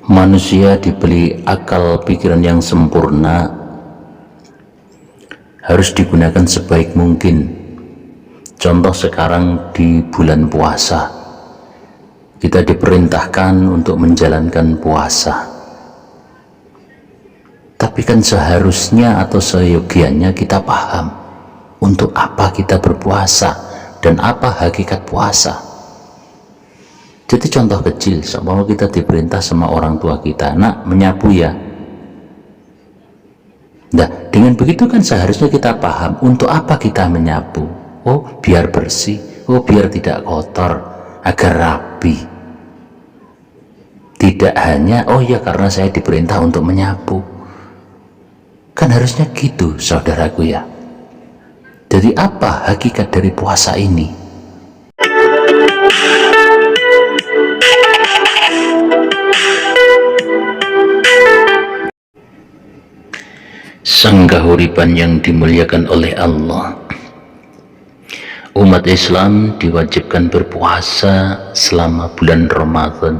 Manusia diberi akal pikiran yang sempurna, harus digunakan sebaik mungkin. Contoh sekarang di bulan puasa, kita diperintahkan untuk menjalankan puasa. Tapi kan seharusnya atau seyogianya kita paham untuk apa kita berpuasa dan apa hakikat puasa. Jadi contoh kecil, seumpama kita diperintah sama orang tua kita, nak menyapu ya. Nah, dengan begitu kan seharusnya kita paham untuk apa kita menyapu. Oh, biar bersih. Oh, biar tidak kotor, agar rapi. Tidak hanya, oh ya karena saya diperintah untuk menyapu. Kan harusnya gitu, saudaraku ya. Jadi apa hakikat dari puasa ini? Sang kahuripan yang dimuliakan oleh Allah, umat Islam diwajibkan berpuasa selama bulan Ramadan.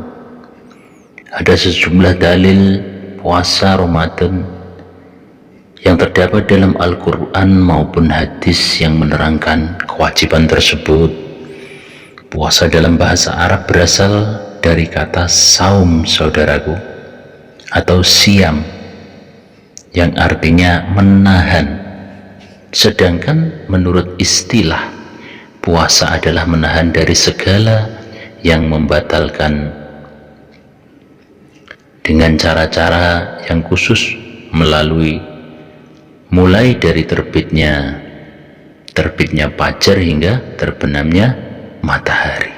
Ada sejumlah dalil puasa Ramadan yang terdapat dalam Al-Quran maupun hadis yang menerangkan kewajiban tersebut. Puasa dalam bahasa Arab berasal dari kata saum, saudaraku, atau siam, yang artinya menahan. Sedangkan menurut istilah, puasa adalah menahan dari segala yang membatalkan dengan cara-cara yang khusus, mulai dari terbitnya fajar hingga terbenamnya matahari.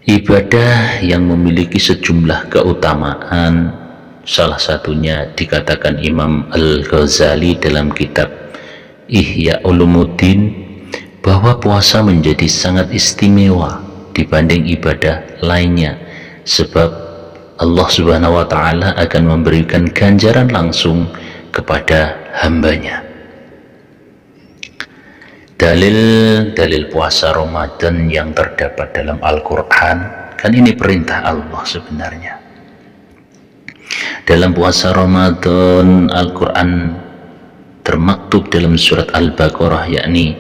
Ibadah yang memiliki sejumlah keutamaan, salah satunya dikatakan Imam Al-Ghazali dalam kitab Ihya Ulumuddin, bahwa puasa menjadi sangat istimewa dibanding ibadah lainnya, sebab Allah Subhanahu wa Ta'ala akan memberikan ganjaran langsung kepada hambanya. Dalil puasa Ramadan yang terdapat dalam Al-Quran, kan ini perintah Allah sebenarnya. Dalam puasa Ramadan, Al-Quran termaktub dalam surat Al-Baqarah, yakni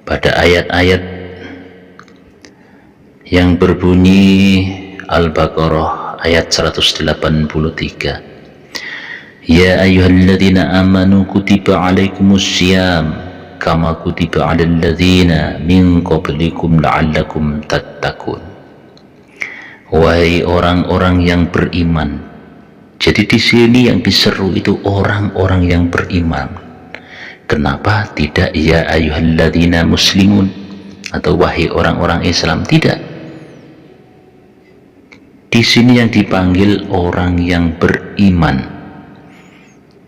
pada ayat-ayat yang berbunyi Al-Baqarah ayat 183, Ya ayyuhalladzina amanu kutiba alaikumus syiyam kama kutiba alal ladzina min qablikum la'allakum tattaqun. Wahai orang-orang yang beriman. Jadi di sini yang diseru itu orang-orang yang beriman. Kenapa tidak ya ayyuhalladzina muslimun atau wahai orang-orang Islam? Tidak. Di sini yang dipanggil orang yang beriman.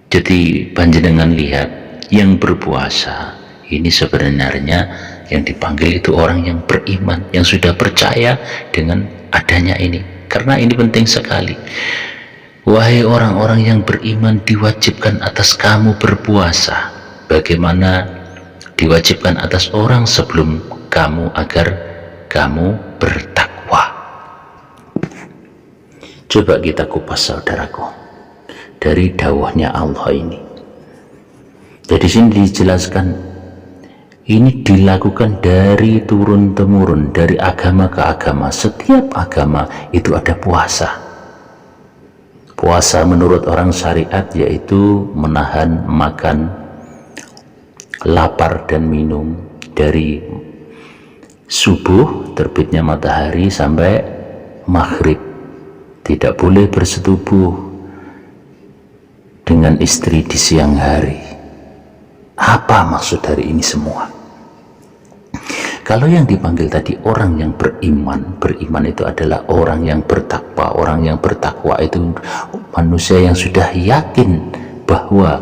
Jadi panjenengan lihat, yang berpuasa ini sebenarnya yang dipanggil itu orang yang beriman, yang sudah percaya dengan adanya ini. Karena ini penting sekali. Wahai orang-orang yang beriman, diwajibkan atas kamu berpuasa bagaimana diwajibkan atas orang sebelum kamu, agar kamu bertakwa. Coba kita kupas, saudaraku, dari dawahnya Allah ini. Jadi sini dijelaskan, ini dilakukan dari turun-temurun, dari agama ke agama. Setiap agama itu ada puasa. Puasa menurut orang syariat yaitu menahan makan, lapar dan minum dari subuh terbitnya matahari sampai maghrib. Tidak boleh bersetubuh dengan istri di siang hari. Apa maksud dari ini semua? Kalau yang dipanggil tadi orang yang beriman, beriman itu adalah orang yang bertakwa. Orang yang bertakwa itu manusia yang sudah yakin bahwa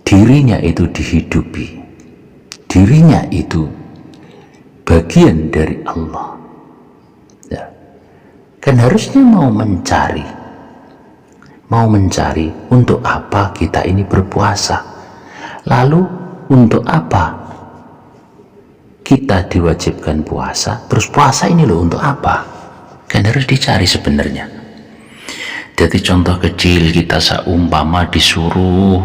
dirinya itu dihidupi, dirinya itu bagian dari Allah. Ya. Kan harusnya mau mencari untuk apa kita ini berpuasa. Lalu untuk apa kita diwajibkan puasa, terus puasa ini loh untuk apa? Kan harus dicari sebenarnya. Jadi contoh kecil, kita seumpama disuruh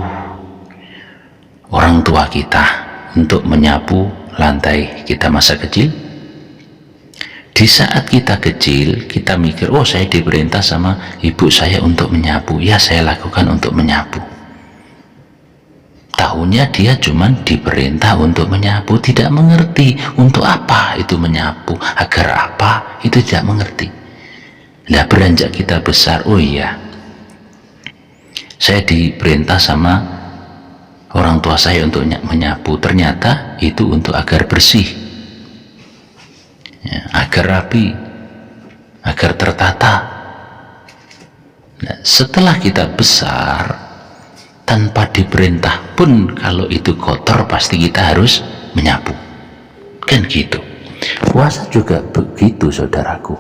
orang tua kita untuk menyapu lantai kita masa kecil. Di saat kita kecil, kita mikir, oh saya diperintah sama ibu saya untuk menyapu, ya saya lakukan untuk menyapu. Tahunya dia cuman diperintah untuk menyapu, tidak mengerti untuk apa itu menyapu, agar apa, itu tidak mengerti. Lah beranjak kita besar, oh iya, saya diperintah sama orang tua saya untuk menyapu, ternyata itu untuk agar bersih, ya, agar rapi, agar tertata. Nah, setelah kita besar, tanpa diperintah pun kalau itu kotor pasti kita harus menyapu, kan gitu. Puasa juga begitu saudaraku.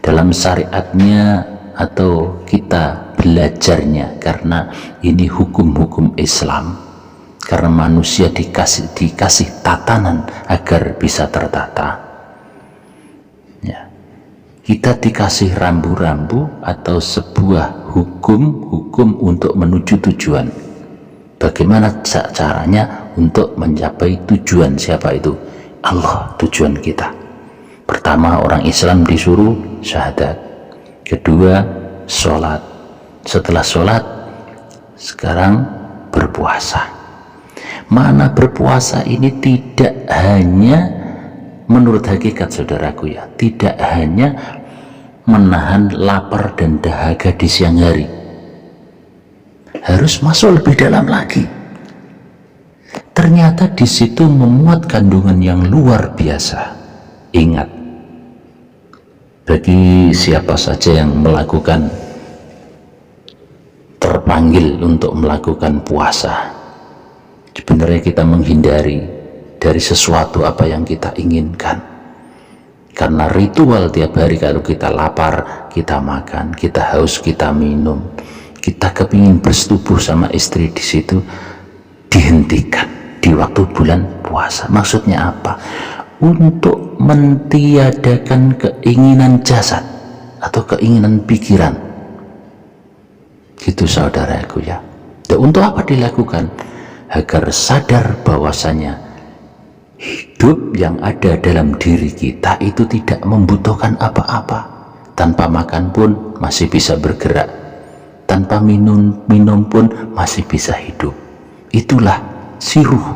Dalam syariatnya atau kita belajarnya, karena ini hukum-hukum Islam, karena manusia dikasih tatanan agar bisa tertata, ya, kita dikasih rambu-rambu atau sebuah hukum untuk menuju tujuan. Bagaimana caranya untuk mencapai tujuan? Siapa itu? Allah, tujuan kita. Pertama, orang Islam disuruh syahadat. Kedua, sholat. Setelah sholat, sekarang berpuasa. Mana berpuasa ini tidak hanya, menurut hakikat saudaraku ya, tidak hanya menahan lapar dan dahaga di siang hari, harus masuk lebih dalam lagi. Ternyata di situ memuat kandungan yang luar biasa. Ingat, bagi siapa saja yang terpanggil untuk melakukan puasa, sebenarnya kita menghindari dari sesuatu apa yang kita inginkan. Karena ritual tiap hari, kalau kita lapar kita makan, kita haus kita minum, kita kepingin bersetubuh sama istri, di situ dihentikan di waktu bulan puasa. Maksudnya apa? Untuk mentiadakan keinginan jasad atau keinginan pikiran, gitu saudaraku ya. Dan untuk apa dilakukan? Agar sadar bahwasanya hidup yang ada dalam diri kita itu tidak membutuhkan apa-apa. Tanpa makan pun masih bisa bergerak, tanpa minum pun masih bisa hidup. Itulah si ruh,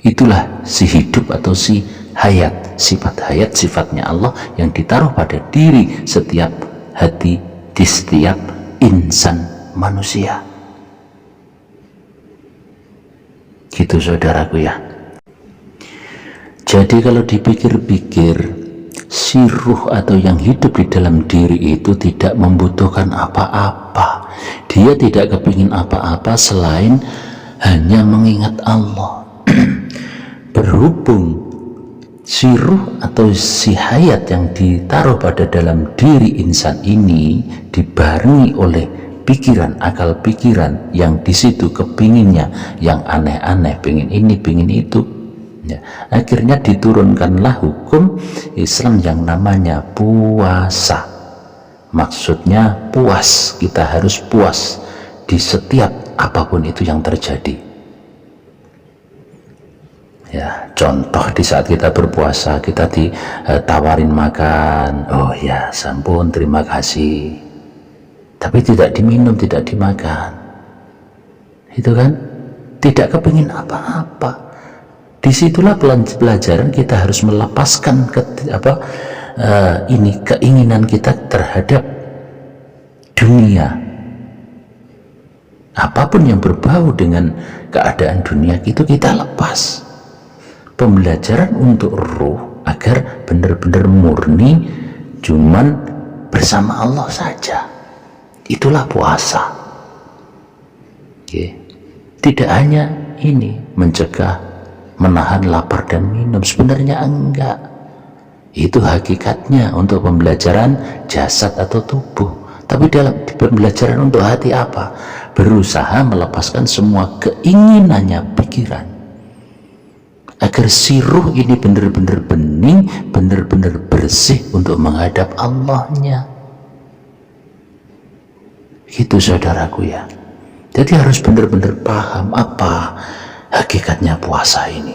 itulah si hidup atau si hayat. Sifat hayat, sifatnya Allah yang ditaruh pada diri setiap hati, di setiap insan manusia. Gitu saudaraku ya. Jadi kalau dipikir-pikir, si ruh atau yang hidup di dalam diri itu tidak membutuhkan apa-apa. Dia tidak kepingin apa-apa selain hanya mengingat Allah. Berhubung si ruh atau si hayat yang ditaruh pada dalam diri insan ini dibarengi oleh pikiran, akal pikiran yang di situ kepinginnya yang aneh-aneh, pingin ini, pingin itu, ya, akhirnya diturunkanlah hukum Islam yang namanya puasa. Maksudnya puas, kita harus puas di setiap apapun itu yang terjadi. Ya, contoh di saat kita berpuasa, kita ditawarin makan, oh ya sampun terima kasih, tapi tidak diminum, tidak dimakan, itu kan tidak kepingin apa-apa. Disitulah pelajaran kita harus melepaskan keinginan kita terhadap dunia. Apapun yang berbau dengan keadaan dunia itu kita lepas. Pembelajaran untuk ruh agar benar-benar murni cuman bersama Allah saja, itulah puasa. Oke. Tidak hanya ini mencegah, menahan lapar dan minum, sebenarnya enggak. Itu hakikatnya untuk pembelajaran jasad atau tubuh. Tapi dalam pembelajaran untuk hati apa? Berusaha melepaskan semua keinginannya pikiran, agar si ruh ini benar-benar bening, benar-benar bersih untuk menghadap Allahnya. Gitu saudaraku ya. Jadi harus benar-benar paham apa hakikatnya puasa ini.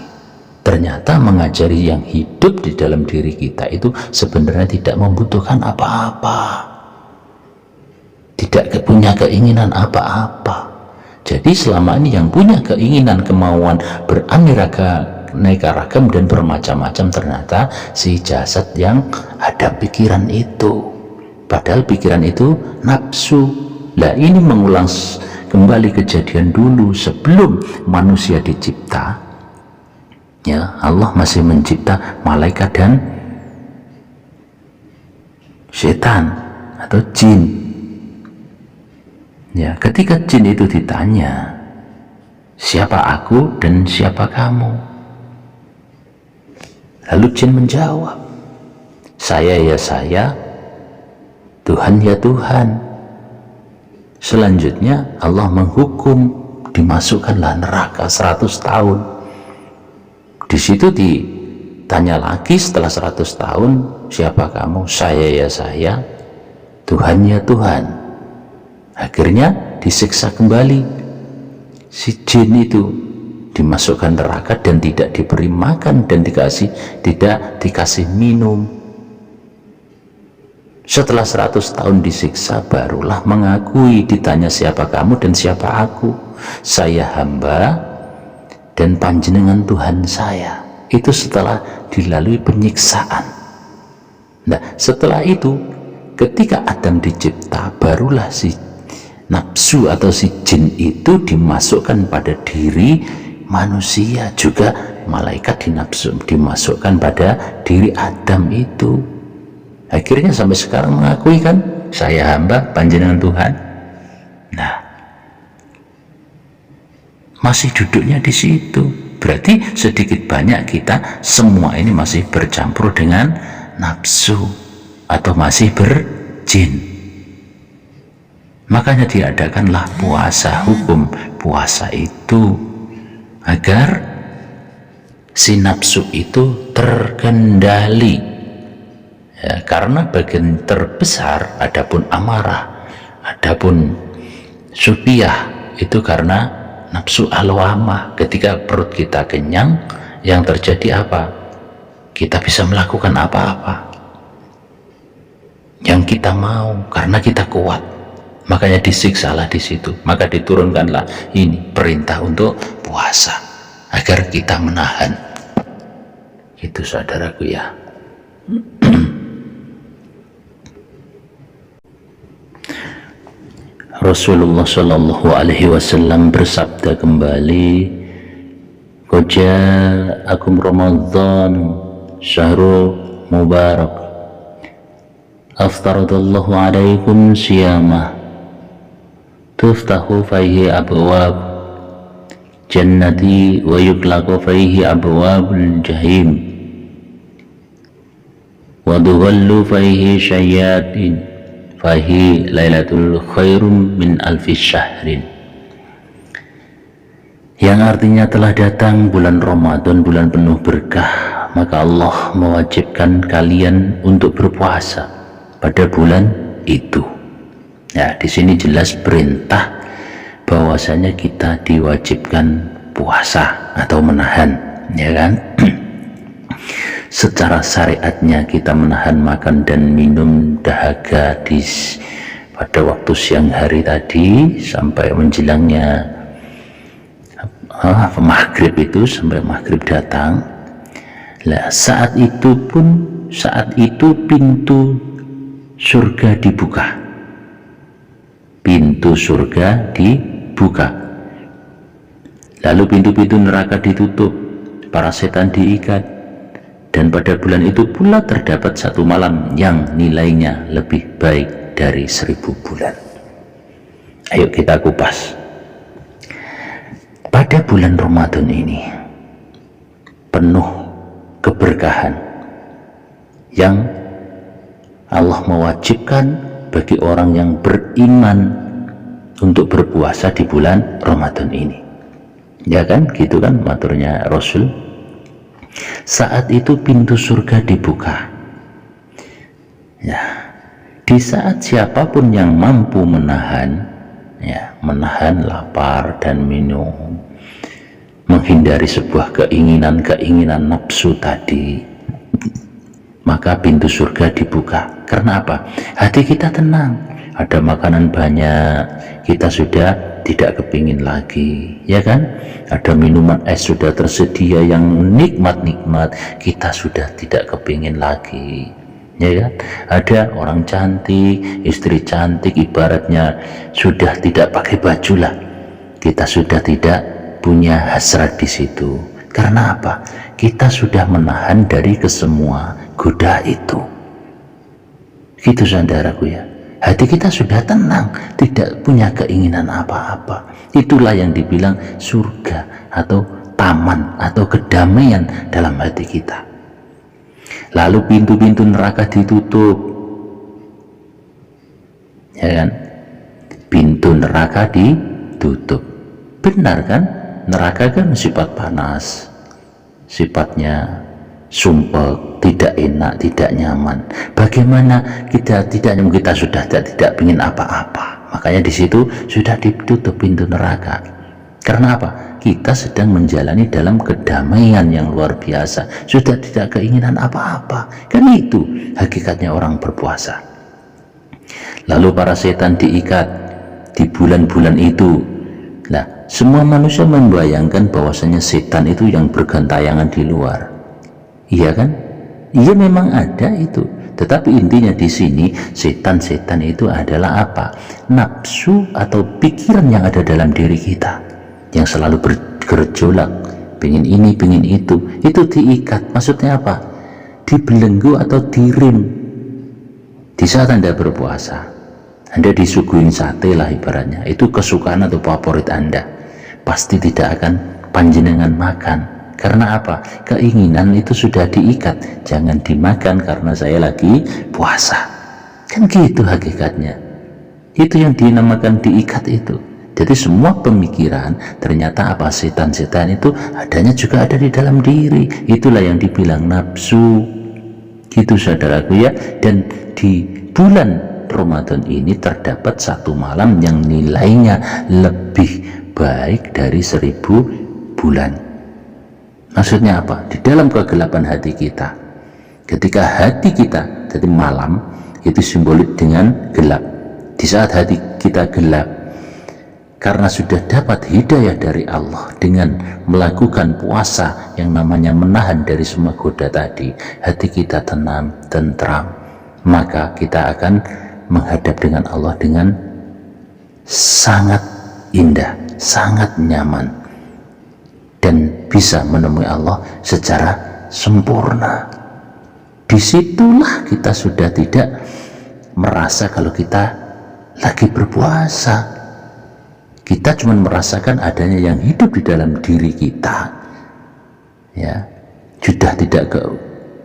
Ternyata mengajari yang hidup di dalam diri kita itu sebenarnya tidak membutuhkan apa-apa, tidak punya keinginan apa-apa. Jadi selama ini yang punya keinginan, kemauan beraneka ragam dan bermacam-macam ternyata si jasad yang ada pikiran itu. Padahal pikiran itu nafsu. Nah ini mengulang kembali kejadian dulu sebelum manusia dicipta. Ya, Allah masih mencipta malaikat dan setan atau jin. Ya, ketika jin itu ditanya, siapa aku dan siapa kamu? Lalu jin menjawab, saya ya saya, Tuhan ya Tuhan. Selanjutnya Allah menghukum, dimasukkanlah neraka 100 tahun. Di situ ditanya lagi setelah 100 tahun, siapa kamu? Saya ya saya, Tuhan ya Tuhan. Akhirnya disiksa kembali. Si jin itu dimasukkan neraka dan tidak diberi makan dan tidak dikasih minum. Setelah 100 tahun disiksa, barulah mengakui. Ditanya siapa kamu dan siapa aku? Saya hamba dan panjenengan Tuhan saya. Itu setelah dilalui penyiksaan. Nah setelah itu ketika Adam dicipta, barulah si nafsu atau si jin itu dimasukkan pada diri manusia. Juga malaikat dimasukkan pada diri Adam itu. Akhirnya sampai sekarang mengakui kan, saya hamba panjenengan Tuhan. Nah masih duduknya di situ. Berarti sedikit banyak kita semua ini masih bercampur dengan nafsu atau masih berjin. Makanya diadakanlah puasa. Hukum puasa itu agar si nafsu itu terkendali. Ya, karena bagian terbesar adapun amarah, adapun syubhiyah itu karena nafsu alwamah. Ketika perut kita kenyang, yang terjadi apa? Kita bisa melakukan apa-apa yang kita mau karena kita kuat. Makanya disiksalah di situ. Maka diturunkanlah ini perintah untuk puasa agar kita menahan. Itu saudaraku ya. Rasulullah Shallallahu Alaihi Wasallam bersabda kembali, "Qad ja'akum Ramadan syahrul mubarak, aftaradallahu alaikum siyamah, tuftahu fihi abwab jannati wa yuglaqu fihi abwabul jahim, wa dughallu fihi syayatin, fahi lailatul khairum min alfi syahrin." Yang artinya telah datang bulan Ramadan, bulan penuh berkah, maka Allah mewajibkan kalian untuk berpuasa pada bulan itu. Nah, di sini jelas perintah bahwasanya kita diwajibkan puasa atau menahan, ya kan? Secara syariatnya kita menahan makan dan minum dahaga pada waktu siang hari tadi sampai menjelangnya maghrib, itu sampai maghrib datang. Nah, saat itu pintu surga dibuka. Pintu surga dibuka. Lalu pintu-pintu neraka ditutup, para setan diikat. Dan pada bulan itu pula terdapat satu malam yang nilainya lebih baik dari 1000 bulan. Ayo kita kupas. Pada bulan Ramadan ini penuh keberkahan yang Allah mewajibkan bagi orang yang beriman untuk berpuasa di bulan Ramadan ini. Ya kan, gitu kan maturnya Rasul. Saat itu pintu surga dibuka. Ya, di saat siapapun yang mampu menahan, ya, menahan lapar dan minum, menghindari sebuah keinginan nafsu tadi, maka pintu surga dibuka. Karena apa? Hati kita tenang, ada makanan banyak, kita sudah tidak kepingin lagi, ya kan? Ada minuman es sudah tersedia yang nikmat-nikmat, kita sudah tidak kepingin lagi, ya kan? Ada orang cantik, istri cantik, ibaratnya sudah tidak pakai baju lah, kita sudah tidak punya hasrat di situ. Karena apa? Kita sudah menahan dari kesemua goda itu. Gitu saudaraku ya. Hati kita sudah tenang, tidak punya keinginan apa-apa. Itulah yang dibilang surga atau taman atau kedamaian dalam hati kita. Lalu pintu-pintu neraka ditutup, ya kan? Pintu neraka ditutup. Benar kan? Neraka kan sifat panas, sifatnya sumpek, tidak enak, tidak nyaman. Bagaimana kita tidak nyaman, kita sudah tidak ingin apa-apa, makanya di situ sudah ditutup pintu neraka. Karena apa? Kita sedang menjalani dalam kedamaian yang luar biasa, sudah tidak keinginan apa-apa. Kan itu hakikatnya orang berpuasa. Lalu para setan diikat di bulan-bulan itu. Nah, semua manusia membayangkan bahwasanya setan itu yang bergentayangan di luar. Iya kan? Iya, memang ada itu. Tetapi intinya di sini setan-setan itu adalah apa? Nafsu atau pikiran yang ada dalam diri kita, yang selalu bergejolak, pengen ini, pengen itu diikat. Maksudnya apa? Dibelenggu atau dirim. Di saat Anda berpuasa, Anda disuguhin sate lah ibaratnya, itu kesukaan atau favorit Anda, pasti tidak akan panjenengan makan. Karena apa? Keinginan itu sudah diikat, jangan dimakan karena saya lagi puasa. Kan gitu hakikatnya. Itu yang dinamakan diikat itu. Jadi semua pemikiran ternyata apa? Setan-setan itu adanya juga ada di dalam diri. Itulah yang dibilang nafsu. Gitu saudaraku ya. Dan di bulan Ramadan ini terdapat satu malam yang nilainya lebih baik dari 1000 bulan. Maksudnya apa? Di dalam kegelapan hati kita, ketika hati kita, jadi malam itu simbolik dengan gelap. Di saat hati kita gelap, karena sudah dapat hidayah dari Allah dengan melakukan puasa yang namanya menahan dari semua goda tadi, hati kita tenang, tentram, maka kita akan menghadap dengan Allah dengan sangat indah, sangat nyaman, dan bisa menemui Allah secara sempurna. Disitulah kita sudah tidak merasa kalau kita lagi berpuasa. Kita cuma merasakan adanya yang hidup di dalam diri kita, ya, sudah tidak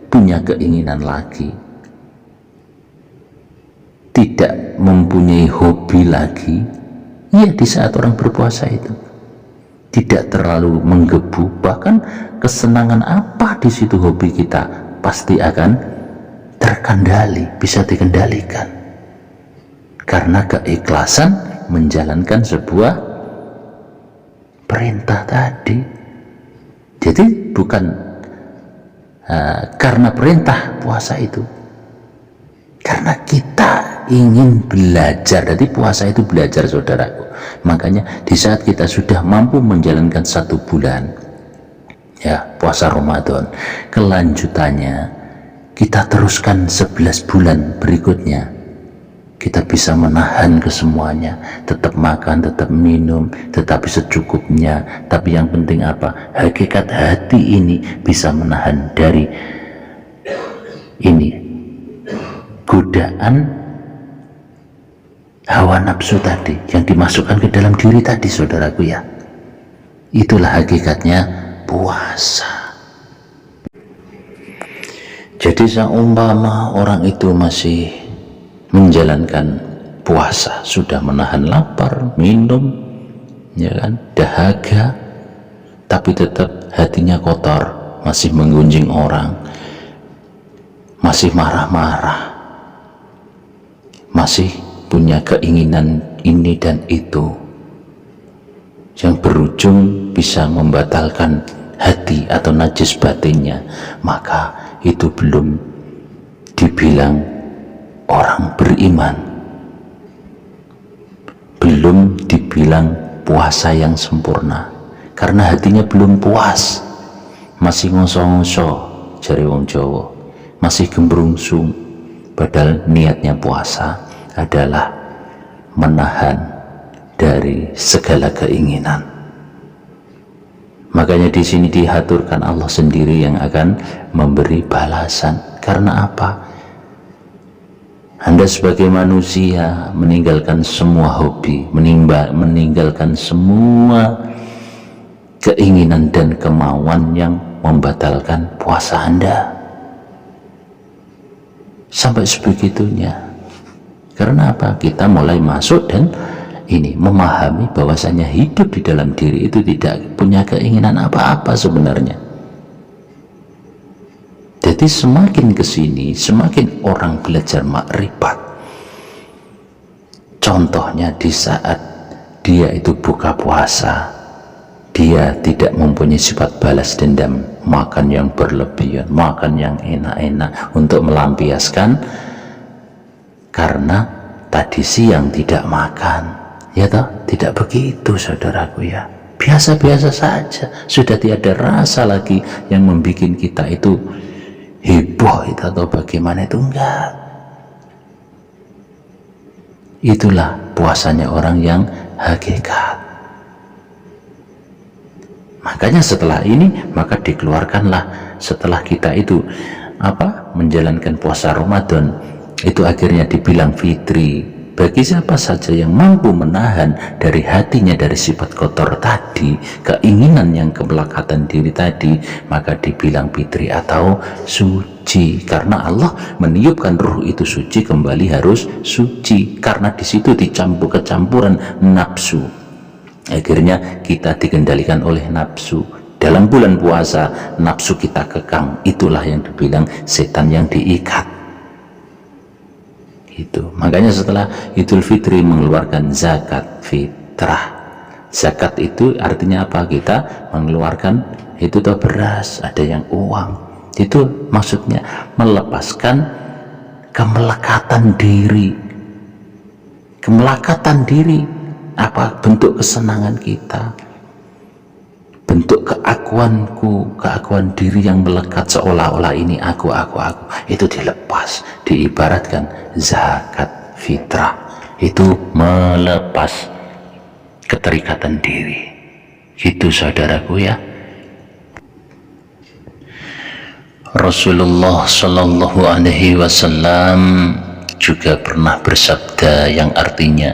punya keinginan lagi, tidak mempunyai hobi lagi. Ya, di saat orang berpuasa itu tidak terlalu menggebu, bahkan kesenangan apa di situ hobi kita pasti akan terkendali, bisa dikendalikan karena keikhlasan menjalankan sebuah perintah tadi. Jadi bukan karena perintah puasa itu, karena kita ingin belajar. Jadi puasa itu belajar saudaraku. Makanya di saat kita sudah mampu menjalankan 1 bulan ya puasa Ramadan, kelanjutannya kita teruskan 11 bulan berikutnya, kita bisa menahan kesemuanya, tetap makan, tetap minum, tetapi secukupnya. Tapi yang penting apa? Hakikat hati ini bisa menahan dari ini godaan hawa nafsu tadi yang dimasukkan ke dalam diri tadi saudaraku ya. Itulah hakikatnya puasa. Jadi seumpama orang itu masih menjalankan puasa, sudah menahan lapar, minum, ya kan, dahaga, tapi tetap hatinya kotor, masih menggunjing orang, masih marah-marah, masih punya keinginan ini dan itu yang berujung bisa membatalkan hati atau najis batinnya, maka itu belum dibilang orang beriman, belum dibilang puasa yang sempurna, karena hatinya belum puas, masih ngoso-ngoso jari wong Jawa, masih gembrungsung, padahal niatnya puasa adalah menahan dari segala keinginan. Makanya di sini diaturkan Allah sendiri yang akan memberi balasan. Karena apa? Anda sebagai manusia meninggalkan semua hobi, meninggalkan semua keinginan dan kemauan yang membatalkan puasa Anda. Sampai sebegitunya. Karena apa? Kita mulai masuk dan ini memahami bahwasanya hidup di dalam diri itu tidak punya keinginan apa-apa sebenarnya. Jadi semakin kesini, semakin orang belajar makrifat. Contohnya di saat dia itu buka puasa, dia tidak mempunyai sifat balas dendam, makan yang berlebihan, makan yang enak-enak untuk melampiaskan karena tadi siang tidak makan. Ya toh, tidak begitu saudaraku ya. Biasa-biasa saja, sudah tiada rasa lagi yang membuat kita itu heboh itu atau bagaimana, itu enggak. Itulah puasanya orang yang hakikat. Makanya setelah ini maka dikeluarkanlah, setelah kita itu menjalankan puasa Ramadan, itu akhirnya dibilang fitri bagi siapa saja yang mampu menahan dari hatinya dari sifat kotor tadi, keinginan yang kemelekatan diri tadi, maka dibilang fitri atau suci. Karena Allah meniupkan ruh itu suci, kembali harus suci, karena di situ dicampur kecampuran nafsu. Akhirnya kita dikendalikan oleh nafsu. Dalam bulan puasa nafsu kita kekang, itulah yang dibilang setan yang diikat. Itu makanya setelah Idul Fitri mengeluarkan zakat fitrah. Zakat itu artinya apa? Kita mengeluarkan itu tuh beras, ada yang uang. Itu maksudnya melepaskan kemelekatan diri. Kemelekatan diri apa? Bentuk kesenangan kita, bentuk keakuanku, keakuan diri yang melekat seolah-olah ini aku, itu dilepas. Diibaratkan zakat fitrah itu melepas keterikatan diri. Gitu saudaraku ya. Rasulullah Shallallahu Alaihi Wasallam juga pernah bersabda yang artinya,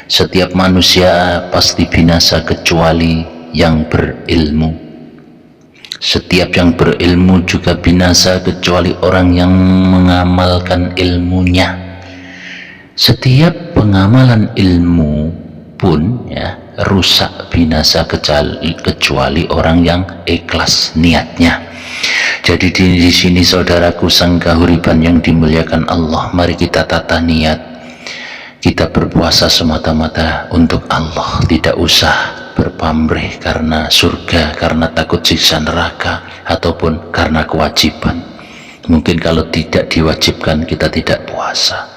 setiap manusia pasti binasa kecuali yang berilmu. Setiap yang berilmu juga binasa kecuali orang yang mengamalkan ilmunya. Setiap pengamalan ilmu pun ya rusak, binasa kecuali orang yang ikhlas niatnya. Jadi di sini saudaraku sang kahuriban yang dimuliakan Allah, mari kita tata niat. Kita berpuasa semata-mata untuk Allah, tidak usah berpamrih karena surga, karena takut siksa neraka, ataupun karena kewajiban. Mungkin kalau tidak diwajibkan kita tidak puasa,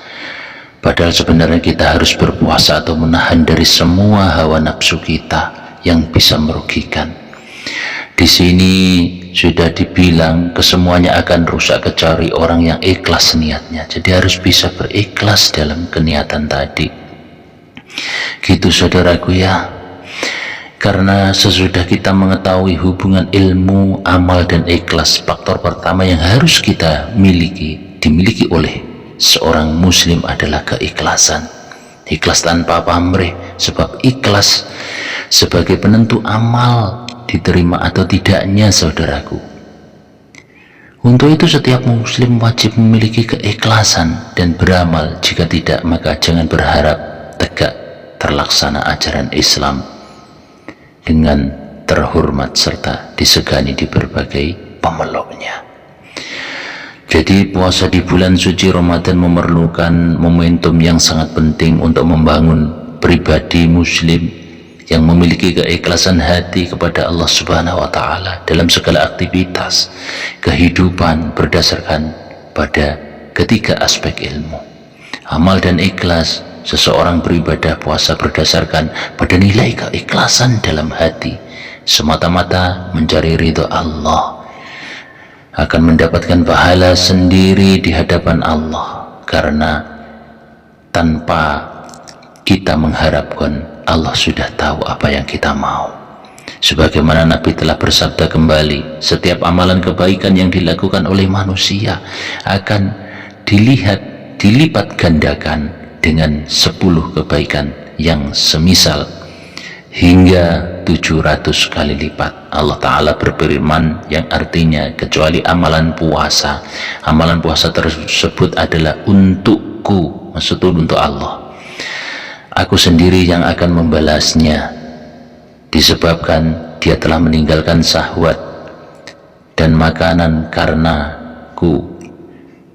padahal sebenarnya kita harus berpuasa atau menahan dari semua hawa nafsu kita yang bisa merugikan. Di sini sudah dibilang kesemuanya akan rusak kecuali orang yang ikhlas niatnya. Jadi harus bisa berikhlas dalam keniatan tadi. Gitu saudaraku ya. Karena sesudah kita mengetahui hubungan ilmu, amal, dan ikhlas, faktor pertama yang harus kita dimiliki oleh seorang muslim adalah keikhlasan. Ikhlas tanpa pamrih, sebab ikhlas sebagai penentu amal diterima atau tidaknya saudaraku. Untuk itu setiap muslim wajib memiliki keikhlasan dan beramal. Jika tidak, maka jangan berharap tegak terlaksana ajaran Islam dengan terhormat serta disegani di berbagai pemeluknya. Jadi puasa di bulan suci Ramadan memerlukan momentum yang sangat penting untuk membangun pribadi muslim yang memiliki keikhlasan hati kepada Allah Subhanahu wa Ta'ala dalam segala aktivitas kehidupan berdasarkan pada ketiga aspek ilmu, amal dan ikhlas. Seseorang beribadah puasa berdasarkan pada nilai keikhlasan dalam hati, semata-mata mencari ridho Allah, akan mendapatkan pahala sendiri di hadapan Allah, karena tanpa kita mengharapkan, Allah sudah tahu apa yang kita mau. Sebagaimana Nabi telah bersabda kembali, setiap amalan kebaikan yang dilakukan oleh manusia akan dilipat gandakan dengan 10 kebaikan yang semisal hingga 700 kali lipat. Allah Ta'ala berfirman yang artinya kecuali amalan puasa tersebut adalah untukku, maksudnya untuk Allah, aku sendiri yang akan membalasnya, disebabkan dia telah meninggalkan syahwat dan makanan karenaku.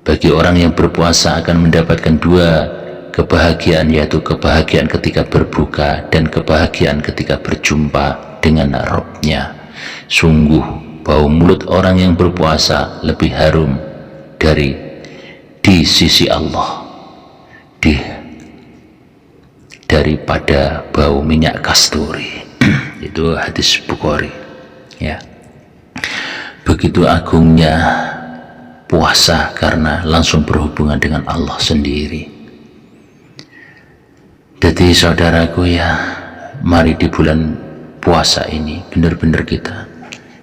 Bagi orang yang berpuasa akan mendapatkan 2 kebahagiaan, yaitu kebahagiaan ketika berbuka dan kebahagiaan ketika berjumpa dengan Rabb-nya. Sungguh bau mulut orang yang berpuasa lebih harum di sisi Allah daripada bau minyak kasturi. Itu hadis Bukhari, ya. Begitu agungnya puasa karena langsung berhubungan dengan Allah sendiri. Jadi saudaraku ya, mari di bulan puasa ini benar-benar kita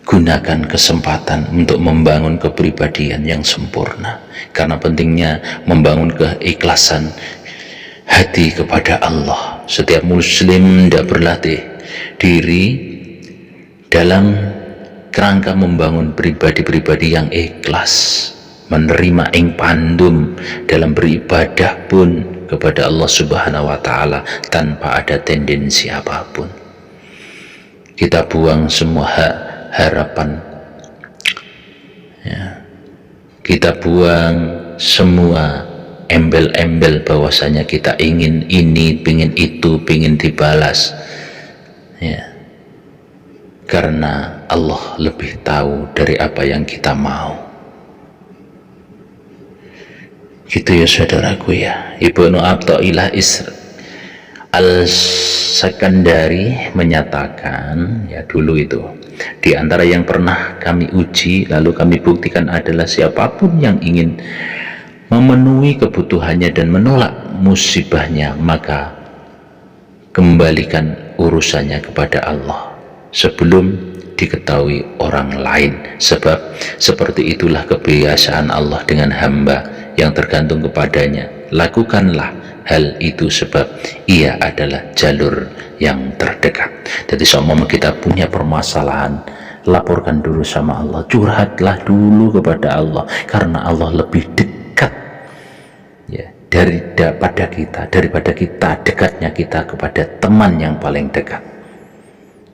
gunakan kesempatan untuk membangun kepribadian yang sempurna, karena pentingnya membangun keikhlasan hati kepada Allah. Setiap muslim tidak berlatih diri dalam kerangka membangun pribadi-pribadi yang ikhlas, menerima ing pandum dalam beribadah pun kepada Allah Subhanahu wa Ta'ala tanpa ada tendensi apapun. Kita buang semua harapan, ya. Kita buang semua embel-embel bahwasanya kita ingin ini, ingin itu, ingin dibalas, ya. Karena Allah lebih tahu dari apa yang kita mau. Gitu ya saudaraku ya. Ibnu Athaillah Al-Sakandari menyatakan, ya dulu itu, di antara yang pernah kami uji lalu kami buktikan adalah siapapun yang ingin memenuhi kebutuhannya dan menolak musibahnya, maka kembalikan urusannya kepada Allah sebelum diketahui orang lain, sebab seperti itulah kebiasaan Allah dengan hamba yang tergantung kepadanya. Lakukanlah hal itu sebab ia adalah jalur yang terdekat. Jadi semua kita punya permasalahan, laporkan dulu sama Allah, curhatlah dulu kepada Allah, karena Allah lebih dekat, ya, daripada kita dekatnya kita kepada teman yang paling dekat.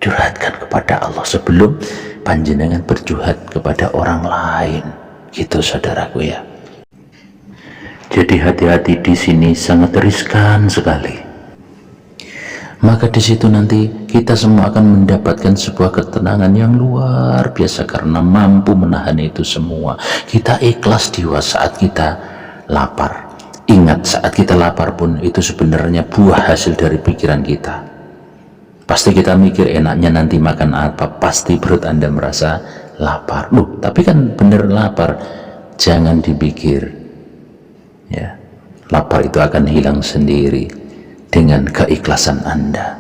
Curhatkan kepada Allah sebelum panjenengan berjuhat kepada orang lain. Gitu saudaraku ya. Jadi hati-hati di sini, sangat riskan sekali. Maka di situ nanti kita semua akan mendapatkan sebuah ketenangan yang luar biasa karena mampu menahan itu semua. Kita ikhlas di saat kita lapar. Ingat, saat kita lapar pun itu sebenarnya buah hasil dari pikiran kita. Pasti kita mikir enaknya nanti makan apa, pasti perut Anda merasa lapar. Loh, tapi kan bener lapar. Jangan dipikir, ya, lapar itu akan hilang sendiri dengan keikhlasan Anda.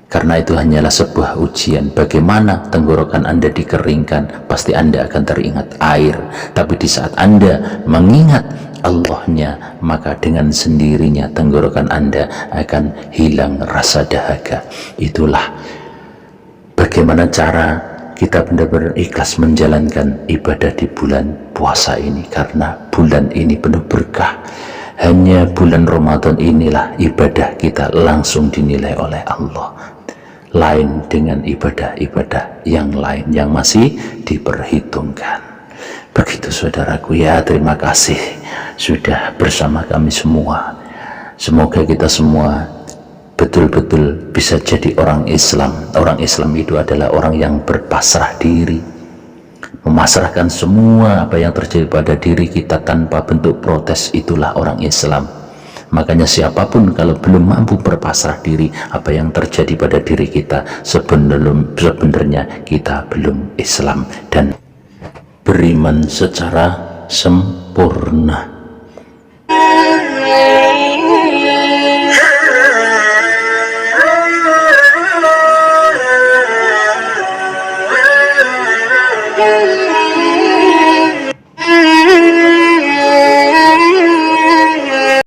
Karena itu hanyalah sebuah ujian. Bagaimana tenggorokan Anda dikeringkan, pasti Anda akan teringat air. Tapi di saat Anda mengingat Allahnya, maka dengan sendirinya tenggorokan Anda akan hilang rasa dahaga. Itulah bagaimana cara kita benar-benar ikhlas menjalankan ibadah di bulan puasa ini, karena bulan ini penuh berkah. Hanya bulan Ramadan inilah ibadah kita langsung dinilai oleh Allah, lain dengan ibadah-ibadah yang lain yang masih diperhitungkan. Begitu saudaraku ya, terima kasih sudah bersama kami semua. Semoga kita semua betul-betul bisa jadi orang Islam. Orang Islam itu adalah orang yang berpasrah diri, memasrahkan semua apa yang terjadi pada diri kita tanpa bentuk protes. Itulah orang Islam. Makanya siapapun kalau belum mampu berpasrah diri apa yang terjadi pada diri kita, sebenarnya kita belum Islam dan beriman secara sempurna.